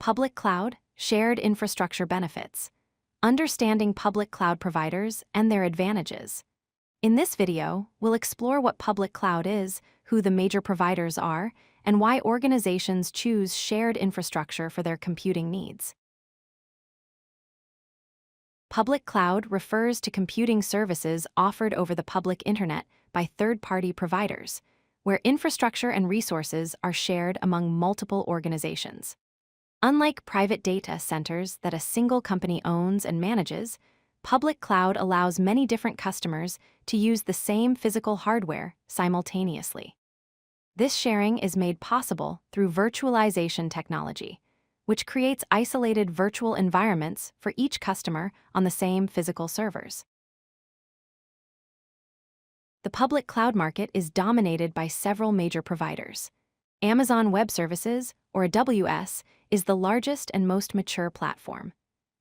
Public cloud, shared infrastructure benefits. Understanding public cloud providers and their advantages. In this video, we'll explore what public cloud is, who the major providers are, and why organizations choose shared infrastructure for their computing needs. Public cloud refers to computing services offered over the public internet by third-party providers, where infrastructure and resources are shared among multiple organizations. Unlike private data centers that a single company owns and manages, public cloud allows many different customers to use the same physical hardware simultaneously. This sharing is made possible through virtualization technology, which creates isolated virtual environments for each customer on the same physical servers. The public cloud market is dominated by several major providers. Amazon Web Services, or AWS, is the largest and most mature platform.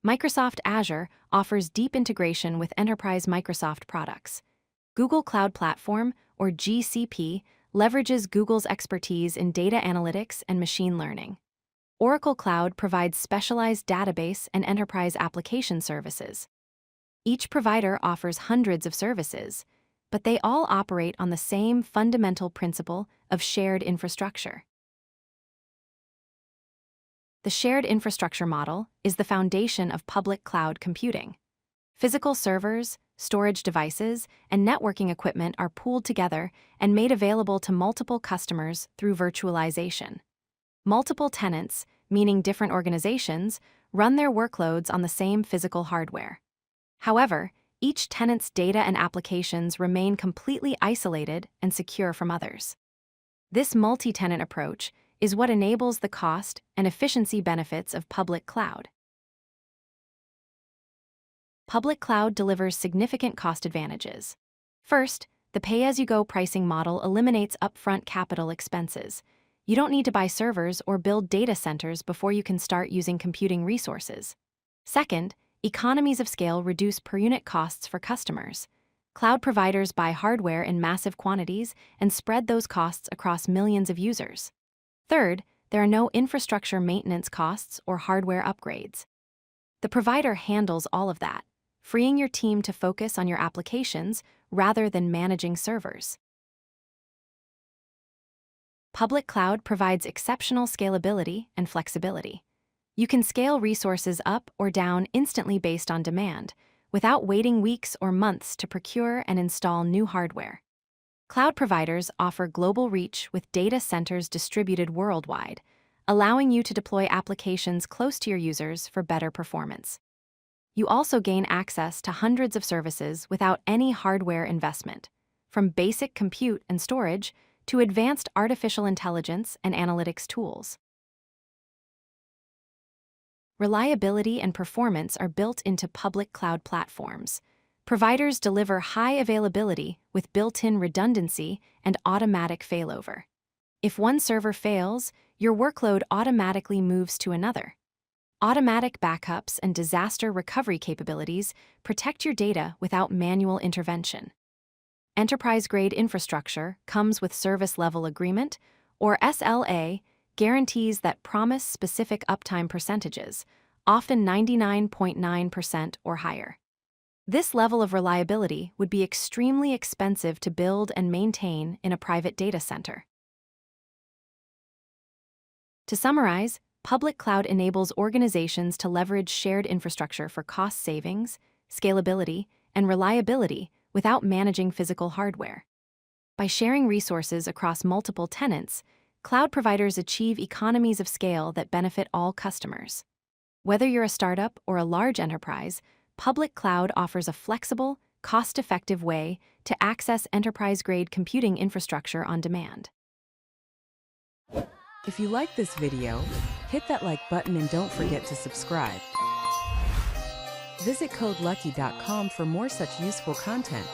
Microsoft Azure offers deep integration with enterprise Microsoft products. Google Cloud Platform, or GCP, leverages Google's expertise in data analytics and machine learning. Oracle Cloud provides specialized database and enterprise application services. Each provider offers hundreds of services, but they all operate on the same fundamental principle of shared infrastructure. The shared infrastructure model is the foundation of public cloud computing. Physical servers, storage devices, and networking equipment are pooled together and made available to multiple customers through virtualization. Multiple tenants, meaning different organizations, run their workloads on the same physical hardware. However, each tenant's data and applications remain completely isolated and secure from others. This multi-tenant approach is what enables the cost and efficiency benefits of public cloud. Public cloud delivers significant cost advantages. First, the pay-as-you-go pricing model eliminates upfront capital expenses. You don't need to buy servers or build data centers before you can start using computing resources. Second, economies of scale reduce per-unit costs for customers. Cloud providers buy hardware in massive quantities and spread those costs across millions of users. Third, there are no infrastructure maintenance costs or hardware upgrades. The provider handles all of that, freeing your team to focus on your applications rather than managing servers. Public cloud provides exceptional scalability and flexibility. You can scale resources up or down instantly based on demand, without waiting weeks or months to procure and install new hardware. Cloud providers offer global reach with data centers distributed worldwide, allowing you to deploy applications close to your users for better performance. You also gain access to hundreds of services without any hardware investment, from basic compute and storage to advanced artificial intelligence and analytics tools. Reliability and performance are built into public cloud platforms. Providers deliver high availability with built-in redundancy and automatic failover. If one server fails, your workload automatically moves to another. Automatic backups and disaster recovery capabilities protect your data without manual intervention. Enterprise-grade infrastructure comes with service-level agreement, or SLA, guarantees that promise specific uptime percentages, often 99.9% or higher. This level of reliability would be extremely expensive to build and maintain in a private data center. To summarize, public cloud enables organizations to leverage shared infrastructure for cost savings, scalability, and reliability without managing physical hardware. By sharing resources across multiple tenants, cloud providers achieve economies of scale that benefit all customers. Whether you're a startup or a large enterprise, public cloud offers a flexible, cost-effective way to access enterprise-grade computing infrastructure on demand. If you like this video, hit that like button and don't forget to subscribe. Visit codelucky.com for more such useful content.